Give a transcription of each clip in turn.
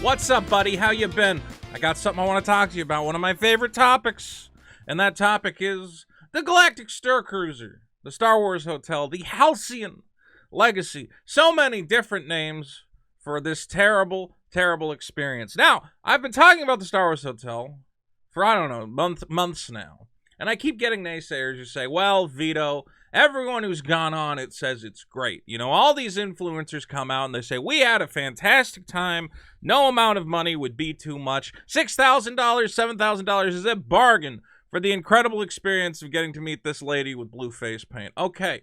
What's up, buddy? How you been? I got something I want to talk to you about, one of my favorite topics. And that topic is the Galactic Star Cruiser, the Star Wars Hotel, the Halcyon Legacy. So many different names for this terrible, terrible experience. Now, I've been talking about the Star Wars Hotel for, I don't know, months now. And I keep getting naysayers who say, well, Vito, everyone who's gone on it says it's great. You know, all these influencers come out and they say, we had a fantastic time. No amount of money would be too much. $6,000, $7,000 is a bargain for the incredible experience of getting to meet this lady with blue face paint. Okay,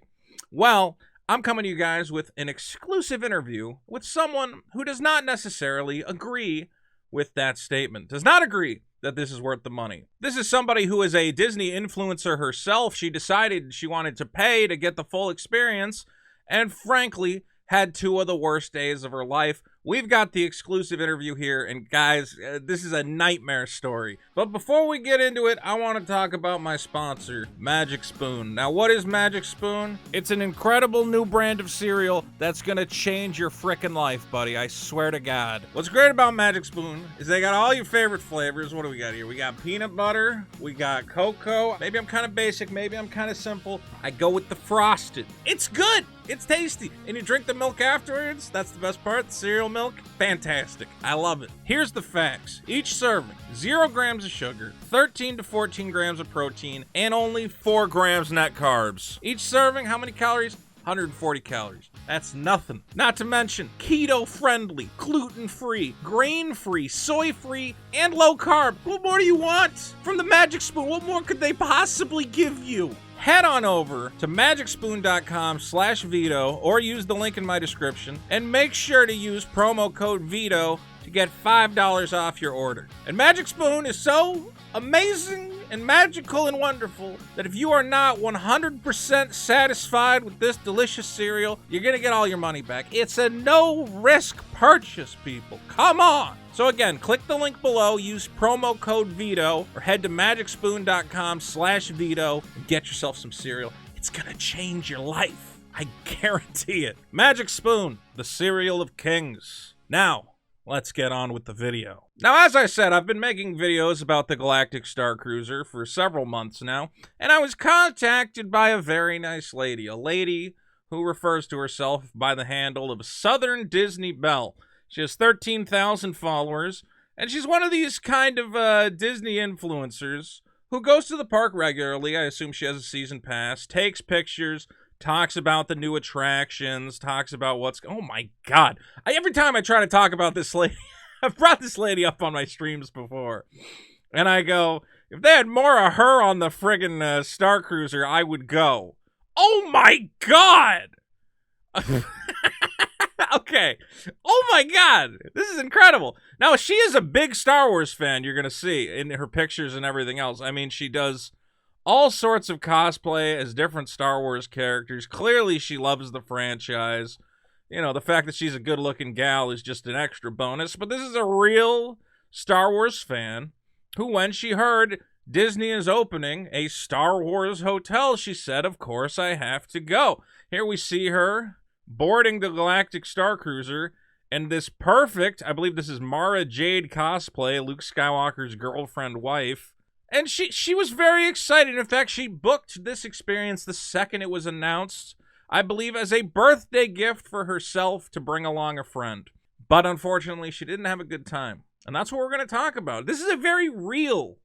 well, I'm coming to you guys with an exclusive interview with someone who does not necessarily agree with that statement, does not agree that this is worth the money. This is somebody who is a Disney influencer herself. She decided she wanted to pay to get the full experience, and frankly, had two of the worst days of her life. We've got the exclusive interview here, and guys, this is a nightmare story. But before we get into it, I want to talk about my sponsor, Magic Spoon. Now, what is Magic Spoon? It's an incredible new brand of cereal that's gonna change your frickin' life, buddy. I swear to God. What's great about Magic Spoon is they got all your favorite flavors. What do we got here? We got peanut butter, we got cocoa. Maybe I'm kind of basic, maybe I'm kind of simple. I go with the frosted. It's good! It's tasty. And you drink the milk afterwards. That's the best part. The cereal milk. Fantastic. I love it. Here's the facts. Each serving, 0 grams of sugar, 13 to 14 grams of protein, and only 4 grams net carbs. Each serving, how many calories? 140 calories. That's nothing. Not to mention, keto-friendly, gluten-free, grain-free, soy-free, and low-carb. What more do you want from the Magic Spoon? What more could they possibly give you? Head on over to magicspoon.com/Vito or use the link in my description and make sure to use promo code VITO to get $5 off your order. And Magic Spoon is so amazing and magical and wonderful that if you are not 100% satisfied with this delicious cereal, you're going to get all your money back. It's a no-risk purchase, people. Come on. So again, click the link below, use promo code VITO, or head to magicspoon.com/Vito and get yourself some cereal. It's going to change your life. I guarantee it. Magic Spoon, the cereal of kings. Now, let's get on with the video. Now, as I said, I've been making videos about the Galactic Star Cruiser for several months now, and I was contacted by a very nice lady, a lady who refers to herself by the handle of Southern Disney Belle. She has 13,000 followers, and she's one of these kind of Disney influencers who goes to the park regularly. I assume she has a season pass, takes pictures, talks about the new attractions, talks about what's... Oh my God. Every time I try to talk about this lady, I've brought this lady up on my streams before, and I go, if they had more of her on the friggin' Star Cruiser, I would go. Oh my God! Okay. Oh my God. This is incredible. Now, she is a big Star Wars fan, you're going to see in her pictures and everything else. I mean, she does all sorts of cosplay as different Star Wars characters. Clearly, she loves the franchise. You know, the fact that she's a good-looking gal is just an extra bonus. But this is a real Star Wars fan who, when she heard Disney is opening a Star Wars hotel, she said, of course, I have to go. Here we see her boarding the Galactic Star Cruiser, and this perfect, I believe this is Mara Jade cosplay, Luke Skywalker's girlfriend wife, and she was very excited. In fact, she booked this experience the second it was announced, I believe as a birthday gift for herself to bring along a friend. But unfortunately, she didn't have a good time, and that's what we're going to talk about. This is a very real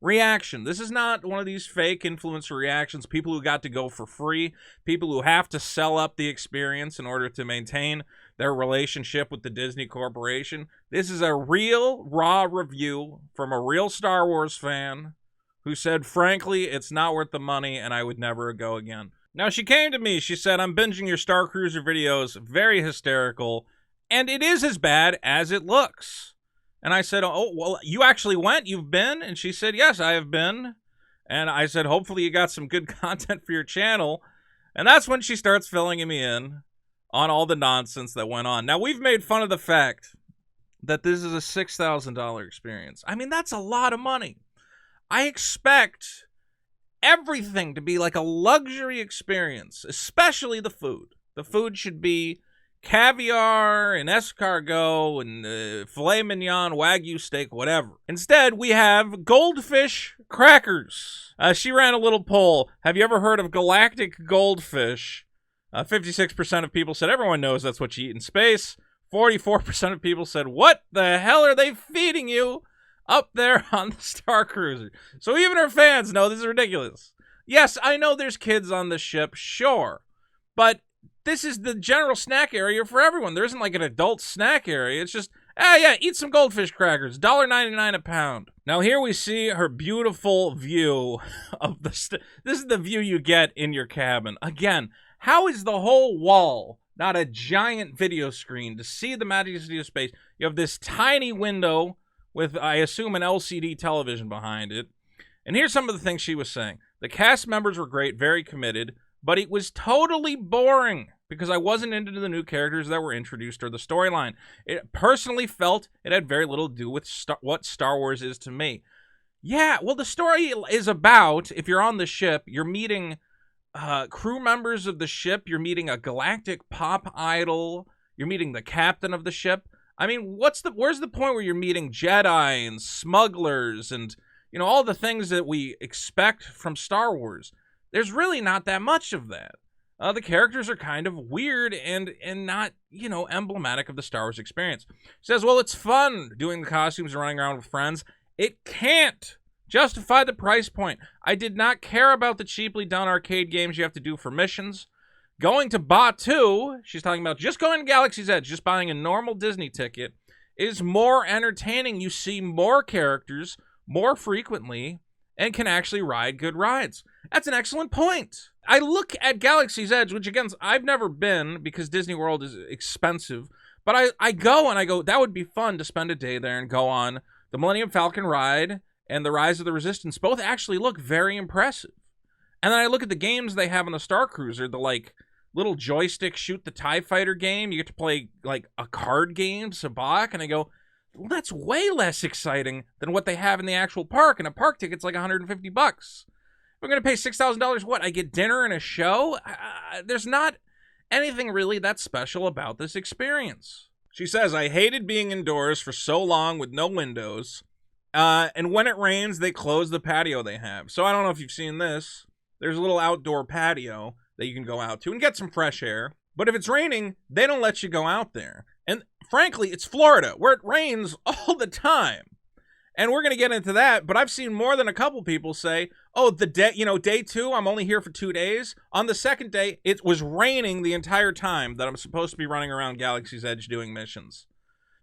reaction. This is not one of these fake influencer reactions, people who got to go for free, people who have to sell up the experience in order to maintain their relationship with the Disney Corporation. This is a real, raw review from a real Star Wars fan who said, frankly, it's not worth the money and I would never go again. Now, she came to me, she said, I'm binging your Star Cruiser videos, very hysterical, and it is as bad as it looks. And I said, oh, well, you actually went? You've been? And she said, yes, I have been. And I said, hopefully you got some good content for your channel. And that's when she starts filling me in on all the nonsense that went on. Now, we've made fun of the fact that this is a $6,000 experience. I mean, that's a lot of money. I expect everything to be like a luxury experience, especially the food. The food should be caviar and escargot and filet mignon, wagyu steak, whatever. Instead, we have goldfish crackers. She ran a little poll. Have you ever heard of galactic goldfish? 56% of people said everyone knows that's what you eat in space. 44% of people said, what the hell are they feeding you up there on the Star Cruiser? So even her fans know this is ridiculous. Yes, I know there's kids on the ship, sure. But this is the general snack area for everyone. There isn't like an adult snack area. It's just, yeah, eat some goldfish crackers. $1.99 a pound. Now here we see her beautiful view of this is the view you get in your cabin. Again, how is the whole wall not a giant video screen to see the majesty of space? You have this tiny window with, I assume, an LCD television behind it. And here's some of the things she was saying. The cast members were great, very committed, but it was totally boring because I wasn't into the new characters that were introduced or the storyline. It personally felt it had very little to do with what Star Wars is to me. Yeah, well, the story is about, if you're on the ship, you're meeting crew members of the ship, you're meeting a galactic pop idol, you're meeting the captain of the ship. I mean, where's the point where you're meeting Jedi and smugglers and, you know, all the things that we expect from Star Wars? There's really not that much of that. The characters are kind of weird and not, you know, emblematic of the Star Wars experience. She says, well, it's fun doing the costumes and running around with friends. It can't justify the price point. I did not care about the cheaply done arcade games you have to do for missions. Going to Batuu, she's talking about just going to Galaxy's Edge, just buying a normal Disney ticket, is more entertaining. You see more characters more frequently and can actually ride good rides. That's an excellent point. I look at Galaxy's Edge, which again, I've never been because Disney World is expensive, but I go, that would be fun to spend a day there and go on the Millennium Falcon ride and the Rise of the Resistance. Both actually look very impressive. And then I look at the games they have on the Star Cruiser, the like little joystick shoot the TIE Fighter game. You get to play like a card game, Sabacc, and I go, well, that's way less exciting than what they have in the actual park. And a park ticket's like $150. If I'm going to pay $6,000, what? I get dinner and a show? There's not anything really that special about this experience. She says, I hated being indoors for so long with no windows. And when it rains, they close the patio they have. So I don't know if you've seen this. There's a little outdoor patio that you can go out to and get some fresh air. But if it's raining, they don't let you go out there. And frankly, it's Florida, where it rains all the time. And we're going to get into that, but I've seen more than a couple people say, oh, day 2, I'm only here for 2 days. On the second day, it was raining the entire time that I'm supposed to be running around Galaxy's Edge doing missions.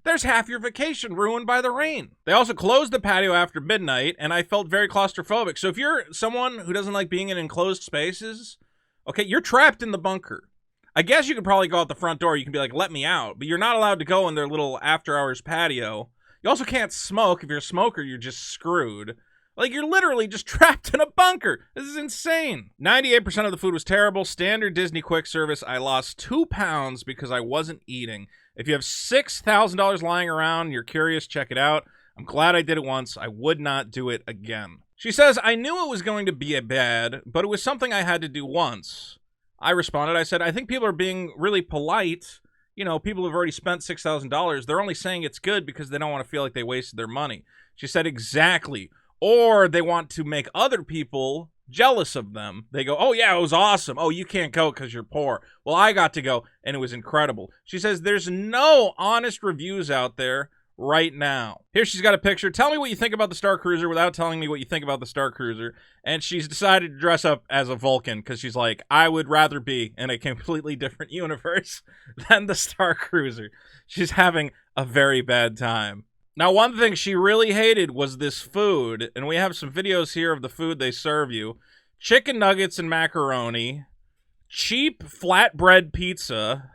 There's half your vacation ruined by the rain. They also closed the patio after midnight, and I felt very claustrophobic. So if you're someone who doesn't like being in enclosed spaces, okay, you're trapped in the bunker. I guess you could probably go out the front door. You can be like, let me out. But you're not allowed to go in their little after-hours patio. You also can't smoke. If you're a smoker, you're just screwed. Like, you're literally just trapped in a bunker. This is insane. 98% of the food was terrible. Standard Disney quick service. I lost 2 pounds because I wasn't eating. If you have $6,000 lying around, you're curious, check it out. I'm glad I did it once. I would not do it again. She says, I knew it was going to be bad, but it was something I had to do once. I responded, I said, I think people are being really polite. You know, people have already spent $6,000. They're only saying it's good because they don't want to feel like they wasted their money. She said, exactly. Or they want to make other people jealous of them. They go, oh, yeah, it was awesome. Oh, you can't go because you're poor. Well, I got to go, and it was incredible. She says, there's no honest reviews out there right now. Here she's got a picture. Tell me what you think about the Star Cruiser without telling me what you think about the Star Cruiser. And she's decided to dress up as a Vulcan because she's like, I would rather be in a completely different universe than the Star Cruiser. She's having a very bad time. Now, one thing she really hated was this food, and we have some videos here of the food they serve you. Chicken nuggets and macaroni, cheap flatbread pizza.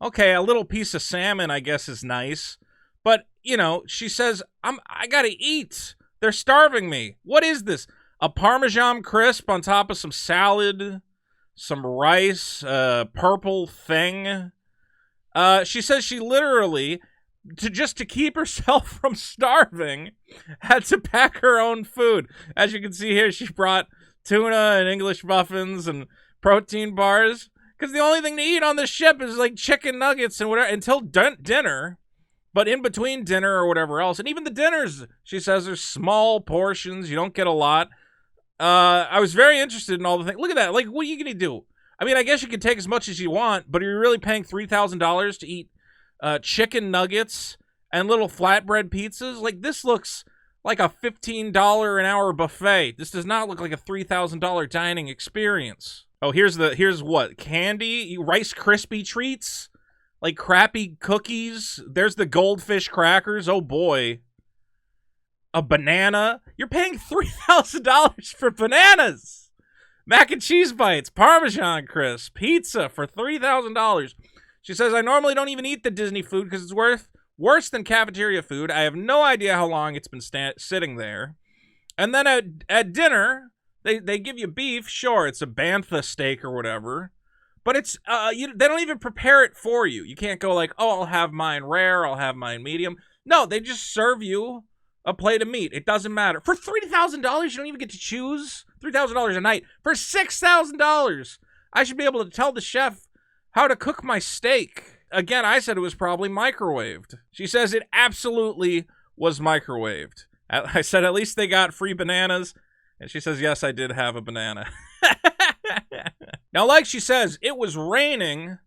Okay, a little piece of salmon, I guess, is nice. But, you know, she says, I gotta eat. They're starving me. What is this? A Parmesan crisp on top of some salad, some rice, purple thing. She says she literally, just to keep herself from starving, had to pack her own food. As you can see here, she brought tuna and English muffins and protein bars. Because the only thing to eat on the ship is like chicken nuggets and whatever until dinner. But in between dinner or whatever else, and even the dinners, she says, are small portions. You don't get a lot. I was very interested in all the things. Look at that. Like, what are you going to do? I mean, I guess you can take as much as you want, but are you really paying $3,000 to eat chicken nuggets and little flatbread pizzas? Like, this looks like a $15 an hour buffet. This does not look like a $3,000 dining experience. Oh, here's what? Candy? Rice Krispie treats? Like crappy cookies? There's the goldfish crackers. Oh, boy. A banana? You're paying $3,000 for bananas. Mac and cheese bites, Parmesan crisp, pizza for $3,000. She says, I normally don't even eat the Disney food because it's worse than cafeteria food. I have no idea how long it's been sitting there. And then at dinner, they give you beef. Sure, it's a bantha steak or whatever. But it's they don't even prepare it for you. You can't go like, oh, I'll have mine rare, I'll have mine medium. No, they just serve you a plate of meat. It doesn't matter. For $3,000, you don't even get to choose. $3,000 a night. For $6,000, I should be able to tell the chef how to cook my steak. Again, I said it was probably microwaved. She says it absolutely was microwaved. I said at least they got free bananas. And she says, yes, I did have a banana. Now, like she says, it was raining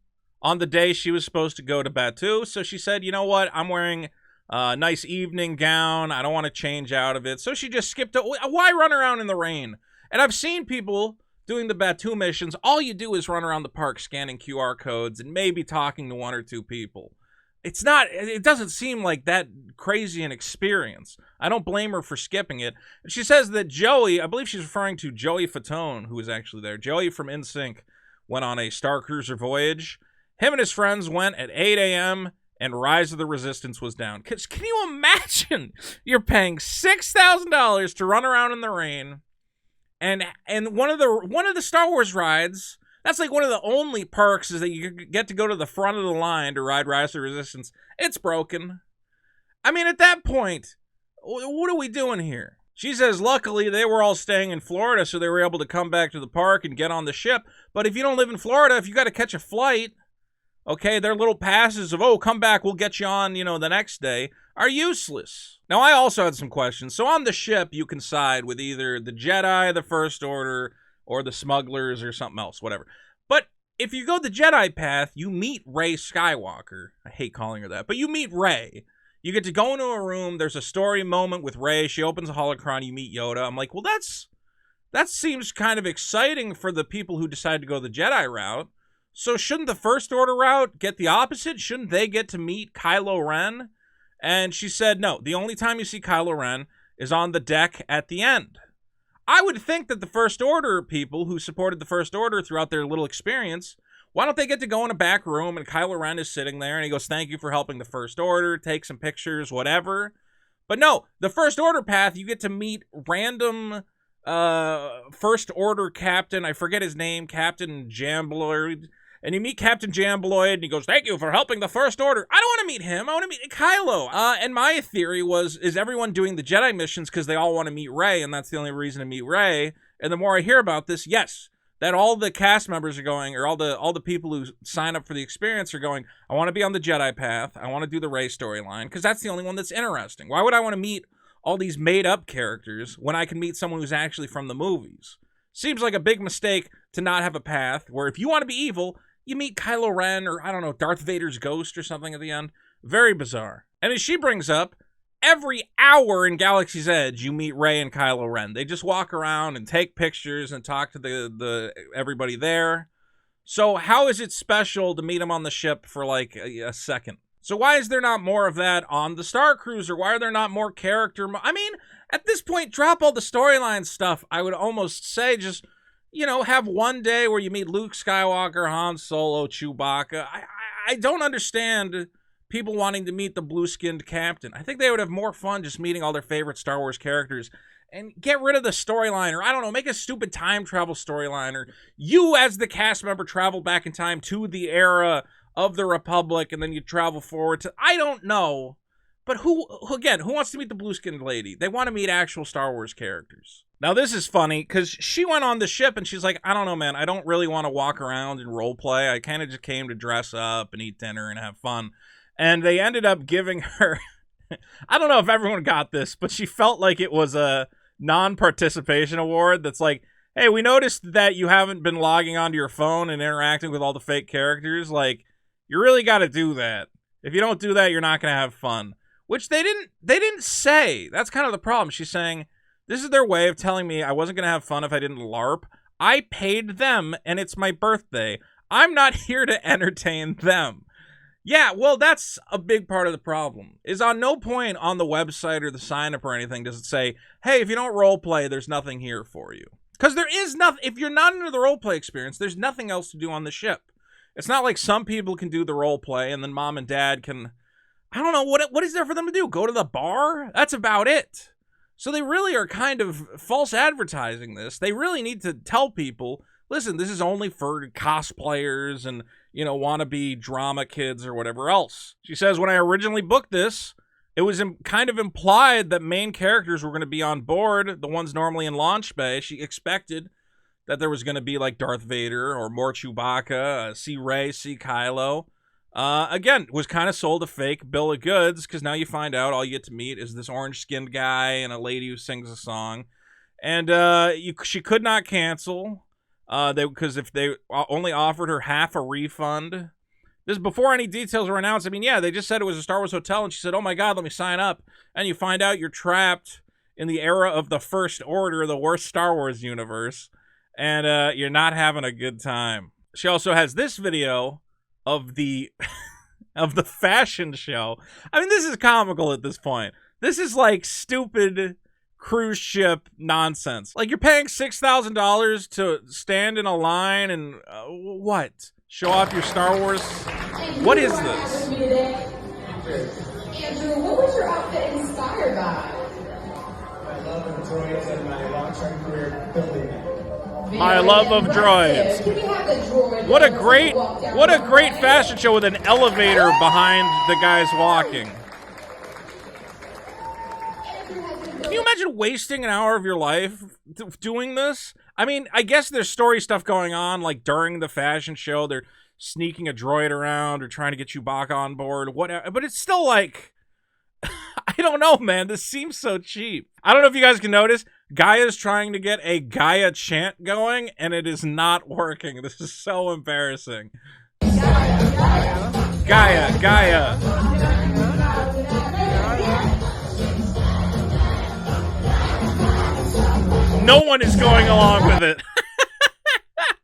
on the day she was supposed to go to Batuu. So she said, you know what? I'm wearing a nice evening gown. I don't want to change out of it. So she just skipped it. Why run around in the rain? And I've seen people doing the Batuu missions. All you do is run around the park scanning QR codes and maybe talking to one or two people. It doesn't seem like that crazy an experience. I don't blame her for skipping it. She says that Joey, I believe she's referring to Joey Fatone, who was actually there. Joey from NSYNC went on a Star Cruiser voyage. Him and his friends went at 8 a.m. and Rise of the Resistance was down. Can you imagine? You're paying $6,000 to run around in the rain, and one of the Star Wars rides. That's like one of the only perks is that you get to go to the front of the line to ride Rise of the Resistance. It's broken. I mean, at that point, what are we doing here? She says, luckily, they were all staying in Florida, so they were able to come back to the park and get on the ship. But if you don't live in Florida, if you got to catch a flight, okay, their little passes of, oh, come back, we'll get you on, the next day, are useless. Now, I also had some questions. So on the ship, you can side with either the Jedi, the First Order, or the smugglers, or something else, whatever. But if you go the Jedi path, you meet Rey Skywalker. I hate calling her that, but you meet Rey. You get to go into a room. There's a story moment with Rey. She opens a holocron. You meet Yoda. I'm like, well, that seems kind of exciting for the people who decide to go the Jedi route. So shouldn't the First Order route get the opposite? Shouldn't they get to meet Kylo Ren? And she said, no, the only time you see Kylo Ren is on the deck at the end. I would think that the First Order people who supported the First Order throughout their little experience, why don't they get to go in a back room and Kylo Ren is sitting there and he goes, thank you for helping the First Order, take some pictures, whatever. But no, the First Order path, you get to meet random First Order captain, I forget his name, Captain Jambloid. And you meet Captain Jambloid, and he goes, thank you for helping the First Order. I don't want to meet him. I want to meet Kylo. And my theory is everyone doing the Jedi missions because they all want to meet Rey, and that's the only reason to meet Rey. And the more I hear about this, yes, that all the cast members are going, or all the people who sign up for the experience are going, I want to be on the Jedi path. I want to do the Rey storyline, because that's the only one that's interesting. Why would I want to meet all these made-up characters when I can meet someone who's actually from the movies? Seems like a big mistake to not have a path where if you want to be evil, you meet Kylo Ren or, I don't know, Darth Vader's ghost or something at the end. Very bizarre. And as she brings up, every hour in Galaxy's Edge, you meet Rey and Kylo Ren. They just walk around and take pictures and talk to the everybody there. So how is it special to meet them on the ship for like a second? So why is there not more of that on the Star Cruiser? Why are there not more character? I mean, at this point, drop all the storyline stuff. I would almost say just, have one day where you meet Luke Skywalker, Han Solo, Chewbacca. I don't understand people wanting to meet the blue-skinned captain. I think they would have more fun just meeting all their favorite Star Wars characters and get rid of the storyline, or I don't know, make a stupid time travel storyline, or you as the cast member travel back in time to the era of the Republic and then you travel forward to, I don't know. But who wants to meet the blue-skinned lady? They want to meet actual Star Wars characters. Now, this is funny because she went on the ship and she's like, I don't know, man. I don't really want to walk around and role play. I kind of just came to dress up and eat dinner and have fun. And they ended up giving her, I don't know if everyone got this, but she felt like it was a non-participation award that's like, hey, we noticed that you haven't been logging onto your phone and interacting with all the fake characters. Like, you really got to do that. If you don't do that, you're not going to have fun. Which they didn't say. That's kind of the problem. She's saying, this is their way of telling me I wasn't going to have fun if I didn't LARP. I paid them, and it's my birthday. I'm not here to entertain them. Yeah, well, that's a big part of the problem. Is on no point on the website or the sign-up or anything does it say, hey, if you don't roleplay, there's nothing here for you. Because there is nothing. If you're not into the roleplay experience, there's nothing else to do on the ship. It's not like some people can do the roleplay, and then mom and dad can... I don't know, what is there for them to do? Go to the bar? That's about it. So they really are kind of false advertising this. They really need to tell people, listen, this is only for cosplayers and, wannabe drama kids or whatever else. She says, when I originally booked this, it was kind of implied that main characters were going to be on board, the ones normally in launch bay. She expected that there was going to be like Darth Vader or more Chewbacca, see Rey, see Kylo. Again, was kind of sold a fake bill of goods because now you find out all you get to meet is this orange-skinned guy and a lady who sings a song. And she could not cancel because if they only offered her half a refund. This is before any details were announced. I mean, yeah, they just said it was a Star Wars hotel, and she said, oh my God, let me sign up. And you find out you're trapped in the era of the First Order, the worst Star Wars universe, and you're not having a good time. She also has this video of the fashion show. I mean, this is comical at this point. This is like stupid cruise ship nonsense. Like, you're paying $6,000 to stand in a line and what? Show off your Star Wars? What is this? Andrew, what was your outfit inspired by? My love of droids and my long-term career building them. My love of droids. What a great fashion show with an elevator behind the guys walking. Can you imagine wasting an hour of your life doing this? I mean, I guess there's story stuff going on, like during the fashion show, they're sneaking a droid around or trying to get Chewbacca on board, whatever. But it's still like, I don't know, man. This seems so cheap. I don't know if you guys can notice. Gaia's trying to get a Gaia chant going, and it is not working. This is so embarrassing. Gaia, Gaia. No one is going along with it.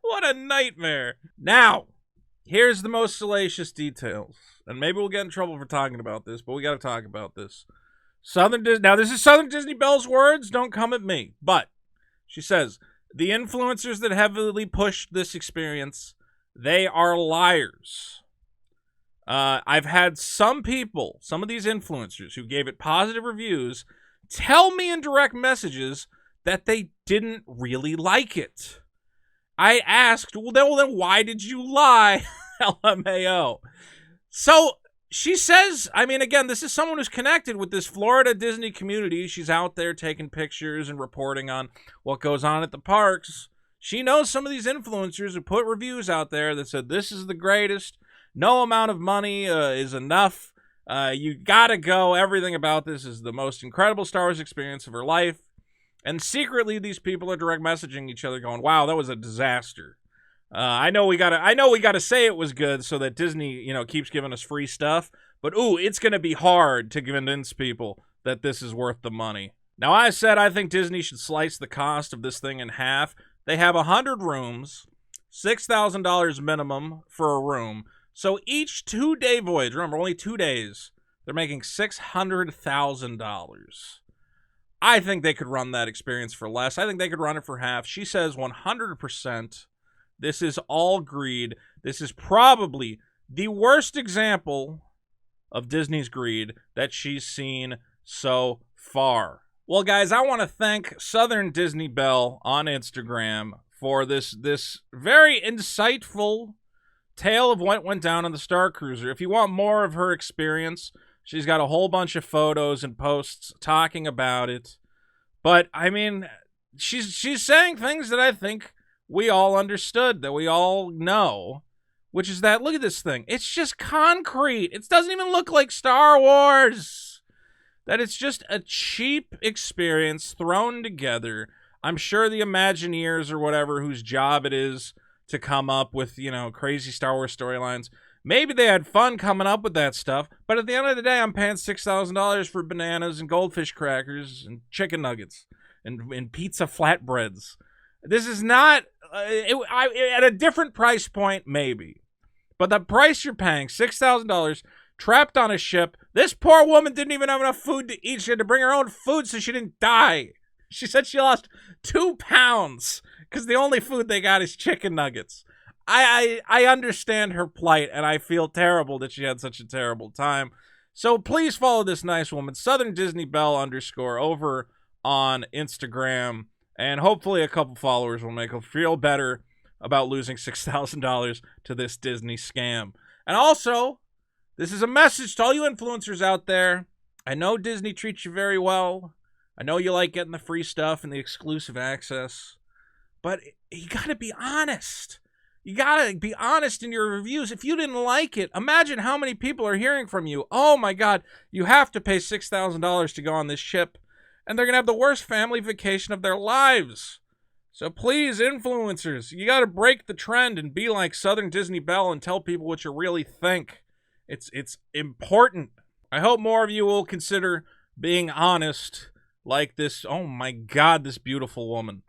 What a nightmare. Now, here's the most salacious details. And maybe we'll get in trouble for talking about this, but we got to talk about this. Now, this is Southern Disney Belle's words. Don't come at me. But she says, the influencers that heavily pushed this experience, they are liars. I've had some people, some of these influencers who gave it positive reviews, tell me in direct messages that they didn't really like it. I asked, well, then why did you lie? LMAO. So she says, I mean, again, this is someone who's connected with this Florida Disney community. She's out there taking pictures and reporting on what goes on at the parks. She knows some of these influencers who put reviews out there that said, this is the greatest. No amount of money is enough. You gotta go. Everything about this is the most incredible Star Wars experience of her life. And secretly, these people are direct messaging each other going, wow, that was a disaster. I know we gotta say it was good so that Disney, keeps giving us free stuff. But ooh, it's gonna be hard to convince people that this is worth the money. Now, I said I think Disney should slice the cost of this thing in half. They have 100 rooms, $6,000 minimum for a room. So each 2-day voyage, remember, only 2 days, they're making $600,000. I think they could run that experience for less. I think they could run it for half. She says 100%. This is all greed. This is probably the worst example of Disney's greed that she's seen so far. Well, guys, I want to thank Southern Disney Belle on Instagram for this very insightful tale of what went down on the Star Cruiser. If you want more of her experience, she's got a whole bunch of photos and posts talking about it. But, I mean, she's saying things that I think we all understood, that we all know, which is that, look at this thing. It's just concrete. It doesn't even look like Star Wars. That it's just a cheap experience thrown together. I'm sure the Imagineers or whatever, whose job it is to come up with, crazy Star Wars storylines, maybe they had fun coming up with that stuff, but at the end of the day, I'm paying $6,000 for bananas and goldfish crackers and chicken nuggets and pizza flatbreads. This is not, at a different price point, maybe. But the price you're paying, $6,000, trapped on a ship. This poor woman didn't even have enough food to eat. She had to bring her own food so she didn't die. She said she lost 2 pounds because the only food they got is chicken nuggets. I understand her plight, and I feel terrible that she had such a terrible time. So please follow this nice woman, Southern Disney Belle _ over on Instagram, and hopefully a couple followers will make her feel better about losing $6,000 to this Disney scam. And also, this is a message to all you influencers out there. I know Disney treats you very well. I know you like getting the free stuff and the exclusive access, but you gotta be honest. You gotta be honest in your reviews. If you didn't like it, imagine how many people are hearing from you. Oh my God, you have to pay $6,000 to go on this ship, and they're gonna have the worst family vacation of their lives. So please, influencers, you gotta break the trend and be like Southern Disney Belle and tell people what you really think. It's important. I hope more of you will consider being honest like this. Oh my God, this beautiful woman.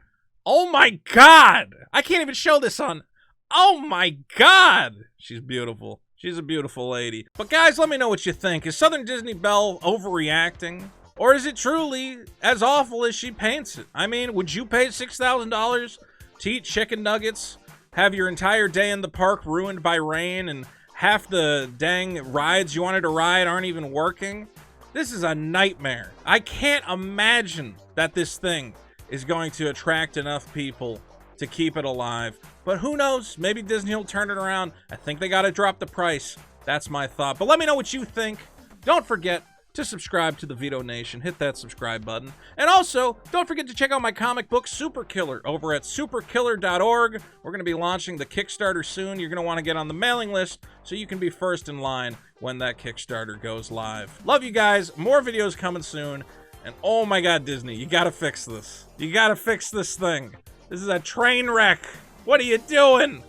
Oh my God! I can't even show this on. Oh my God! She's beautiful. She's a beautiful lady. But guys, let me know what you think. Is Southern Disney Belle overreacting? Or is it truly as awful as she paints it? I mean, would you pay $6,000 to eat chicken nuggets, have your entire day in the park ruined by rain, and half the dang rides you wanted to ride aren't even working? This is a nightmare. I can't imagine that this thing is going to attract enough people to keep it alive. But who knows? Maybe Disney will turn it around. I think they got to drop the price. That's my thought. But let me know what you think. Don't forget to subscribe to the Veto Nation. Hit that subscribe button. And also, don't forget to check out my comic book, Super Killer, over at superkiller.org. We're going to be launching the Kickstarter soon. You're going to want to get on the mailing list so you can be first in line when that Kickstarter goes live. Love you guys. More videos coming soon. And oh my God, Disney, you got to fix this. You got to fix this thing. This is a train wreck. What are you doing?